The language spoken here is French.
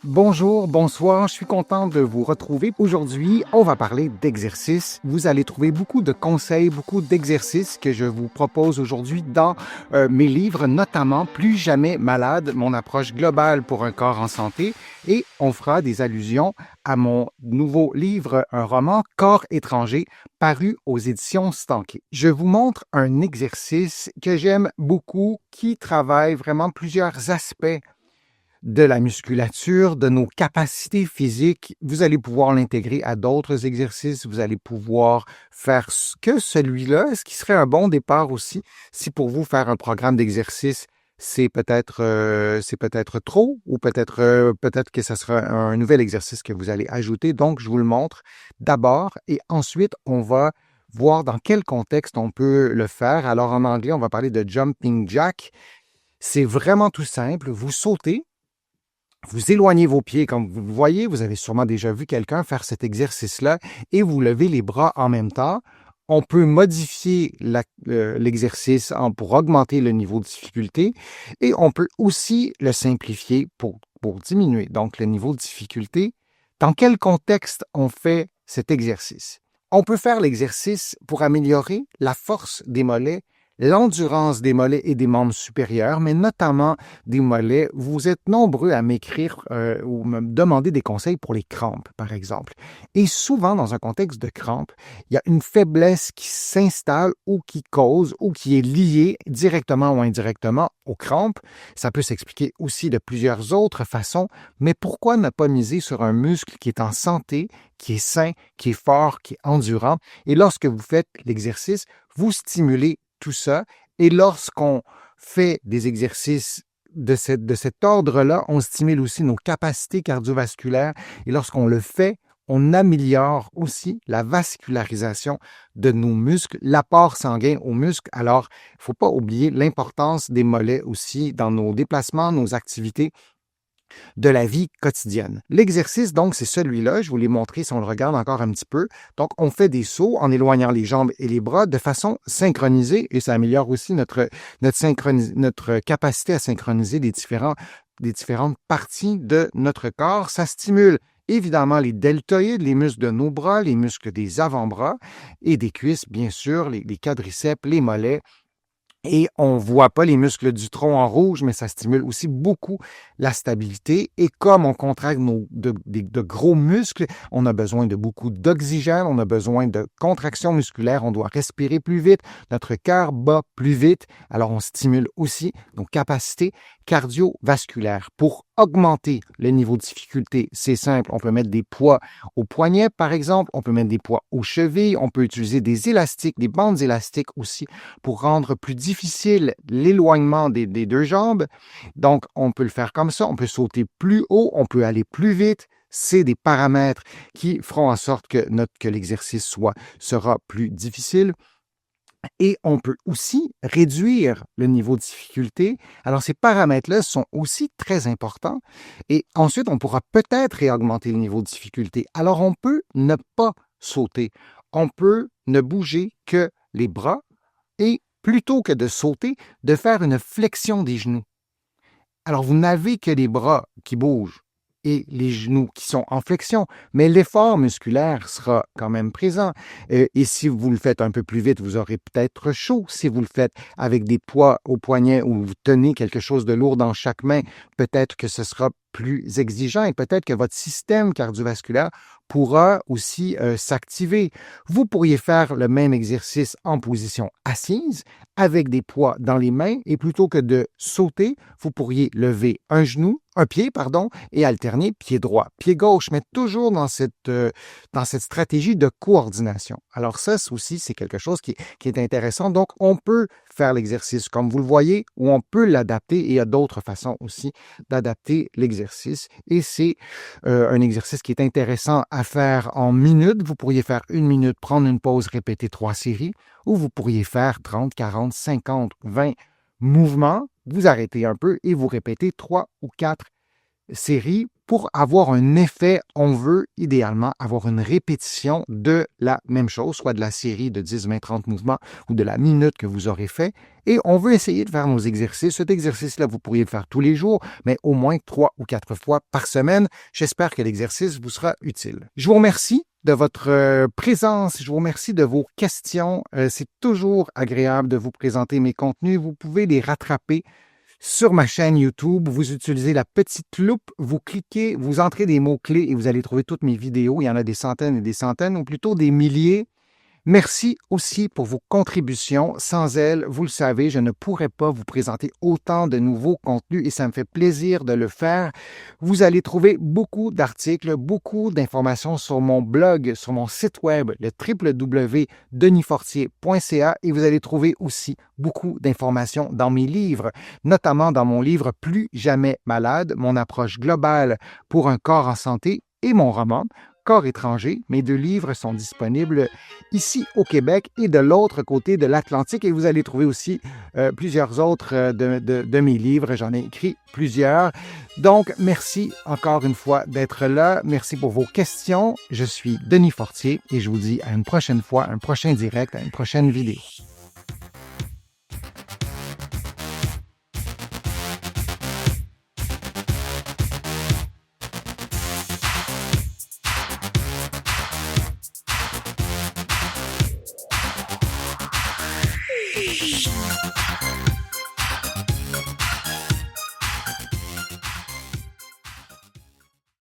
Bonjour, bonsoir, je suis content de vous retrouver. Aujourd'hui, on va parler d'exercice. Vous allez trouver beaucoup de conseils, beaucoup d'exercices que je vous propose aujourd'hui dans mes livres, notamment Plus jamais malade, mon approche globale pour un corps en santé. Et on fera des allusions à mon nouveau livre, un roman, Corps étranger, paru aux éditions Stanké. Je vous montre un exercice que j'aime beaucoup, qui travaille vraiment plusieurs aspects de la musculature, de nos capacités physiques. Vous allez pouvoir l'intégrer à d'autres exercices. Vous allez pouvoir faire que celui-là, ce qui serait un bon départ aussi. Si pour vous, faire un programme d'exercice, c'est peut-être trop, ou peut-être que ce sera un nouvel exercice que vous allez ajouter. Donc, je vous le montre d'abord et ensuite, on va voir dans quel contexte on peut le faire. Alors, en anglais, on va parler de jumping jack. C'est vraiment tout simple. Vous sautez. Vous éloignez vos pieds comme vous le voyez. Vous avez sûrement déjà vu quelqu'un faire cet exercice-là et vous levez les bras en même temps. On peut modifier l'exercice pour augmenter le niveau de difficulté et on peut aussi le simplifier pour diminuer donc le niveau de difficulté. Dans quel contexte on fait cet exercice? On peut faire l'exercice pour améliorer la force des mollets, l'endurance des mollets et des membres supérieurs, mais notamment des mollets. Vous êtes nombreux à m'écrire ou me demander des conseils pour les crampes, par exemple. Et souvent, dans un contexte de crampes, il y a une faiblesse qui s'installe ou qui cause ou qui est liée directement ou indirectement aux crampes. Ça peut s'expliquer aussi de plusieurs autres façons, mais pourquoi ne pas miser sur un muscle qui est en santé, qui est sain, qui est fort, qui est endurant? Et lorsque vous faites l'exercice, vous stimulez tout ça. Et lorsqu'on fait des exercices de cet ordre-là, on stimule aussi nos capacités cardiovasculaires. Et lorsqu'on le fait, on améliore aussi la vascularisation de nos muscles, l'apport sanguin aux muscles. Alors, il ne faut pas oublier l'importance des mollets aussi dans nos déplacements, nos activités de la vie quotidienne. L'exercice, donc, c'est celui-là. Je vous l'ai montré si on le regarde encore un petit peu. Donc, on fait des sauts en éloignant les jambes et les bras de façon synchronisée et ça améliore aussi notre capacité à synchroniser les différentes parties de notre corps. Ça stimule évidemment les deltoïdes, les muscles de nos bras, les muscles des avant-bras et des cuisses, bien sûr, les quadriceps, les mollets. Et on ne voit pas les muscles du tronc en rouge, mais ça stimule aussi beaucoup la stabilité. Et comme on contracte de gros muscles, on a besoin de beaucoup d'oxygène, on a besoin de contraction musculaire, on doit respirer plus vite, notre cœur bat plus vite. Alors, on stimule aussi nos capacités cardiovasculaires. Pour augmenter le niveau de difficulté, c'est simple, on peut mettre des poids aux poignets, par exemple, on peut mettre des poids aux chevilles, on peut utiliser des élastiques, des bandes élastiques aussi pour rendre plus difficile l'éloignement des deux jambes. Donc, on peut le faire comme ça, on peut sauter plus haut, on peut aller plus vite. C'est des paramètres qui feront en sorte que l'exercice sera plus difficile. Et on peut aussi réduire le niveau de difficulté. Alors, ces paramètres-là sont aussi très importants. Et ensuite, on pourra peut-être réaugmenter le niveau de difficulté. Alors, on peut ne pas sauter. On peut ne bouger que les bras et plutôt que de sauter, de faire une flexion des genoux. Alors, vous n'avez que les bras qui bougent et les genoux qui sont en flexion, mais l'effort musculaire sera quand même présent. Et si vous le faites un peu plus vite, vous aurez peut-être chaud. Si vous le faites avec des poids au poignet ou vous tenez quelque chose de lourd dans chaque main, peut-être que ce sera plus exigeant et peut-être que votre système cardiovasculaire pourra aussi s'activer. Vous pourriez faire le même exercice en position assise avec des poids dans les mains et plutôt que de sauter, vous pourriez lever un pied, et alterner pied droit, pied gauche, mais toujours dans cette stratégie de coordination. Alors ça aussi, c'est quelque chose qui est intéressant. Donc, on peut faire l'exercice comme vous le voyez ou on peut l'adapter et il y a d'autres façons aussi d'adapter l'exercice. Et c'est un exercice qui est intéressant à faire en minutes. Vous pourriez faire 1 minute, prendre une pause, répéter 3 séries ou vous pourriez faire 30, 40, 50, 20 mouvements. Vous arrêtez un peu et vous répétez 3 ou 4 séries Pour avoir un effet, on veut idéalement avoir une répétition de la même chose, soit de la série de 10, 20, 30 mouvements ou de la minute que vous aurez fait. Et on veut essayer de faire nos exercices. Cet exercice-là, vous pourriez le faire tous les jours, mais au moins 3 ou 4 fois par semaine. J'espère que l'exercice vous sera utile. Je vous remercie de votre présence. Je vous remercie de vos questions. C'est toujours agréable de vous présenter mes contenus. Vous pouvez les rattraper sur ma chaîne YouTube. Vous utilisez la petite loupe, vous cliquez, vous entrez des mots-clés et vous allez trouver toutes mes vidéos. Il y en a des centaines et des centaines, ou plutôt des milliers. Merci aussi pour vos contributions. Sans elles, vous le savez, je ne pourrais pas vous présenter autant de nouveaux contenus et ça me fait plaisir de le faire. Vous allez trouver beaucoup d'articles, beaucoup d'informations sur mon blog, sur mon site web, le www.denisfortier.ca et vous allez trouver aussi beaucoup d'informations dans mes livres, notamment dans mon livre Plus jamais malade, mon approche globale pour un corps en santé et mon roman Corps étranger. Mes 2 livres sont disponibles ici au Québec et de l'autre côté de l'Atlantique. Et vous allez trouver aussi plusieurs autres de mes livres. J'en ai écrit plusieurs. Donc, merci encore une fois d'être là. Merci pour vos questions. Je suis Denis Fortier et je vous dis à une prochaine fois, à un prochain direct, à une prochaine vidéo.